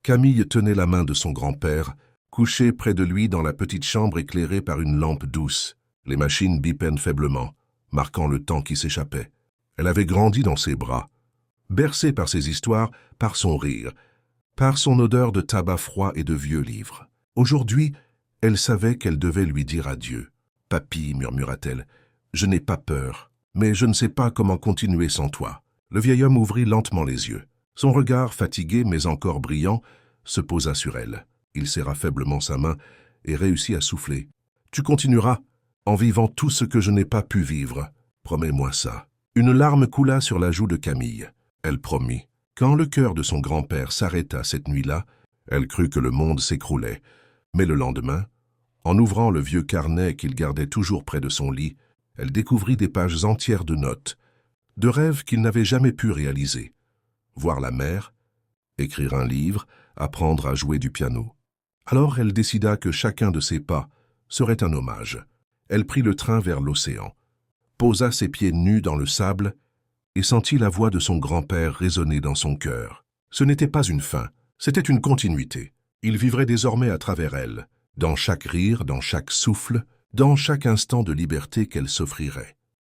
Camille tenait la main de son grand-père, couché près de lui dans la petite chambre éclairée par une lampe douce. Les machines bipaient faiblement, marquant le temps qui s'échappait. Elle avait grandi dans ses bras, bercée par ses histoires, par son rire, par son odeur de tabac froid et de vieux livres. Aujourd'hui, elle savait qu'elle devait lui dire adieu. « Papy, murmura-t-elle, je n'ai pas peur, mais je ne sais pas comment continuer sans toi. » Le vieil homme ouvrit lentement les yeux. Son regard, fatigué mais encore brillant, se posa sur elle. Il serra faiblement sa main et réussit à souffler. « Tu continueras, en vivant tout ce que je n'ai pas pu vivre. Promets-moi ça. » Une larme coula sur la joue de Camille. Elle promit. Quand le cœur de son grand-père s'arrêta cette nuit-là, elle crut que le monde s'écroulait. Mais le lendemain, en ouvrant le vieux carnet qu'il gardait toujours près de son lit, elle découvrit des pages entières de notes, de rêves qu'il n'avait jamais pu réaliser. Voir la mer, écrire un livre, apprendre à jouer du piano. Alors elle décida que chacun de ses pas serait un hommage. Elle prit le train vers l'océan, posa ses pieds nus dans le sable et sentit la voix de son grand-père résonner dans son cœur. Ce n'était pas une fin, c'était une continuité. Il vivrait désormais à travers elle, dans chaque rire, dans chaque souffle, dans chaque instant de liberté qu'elle s'offrirait.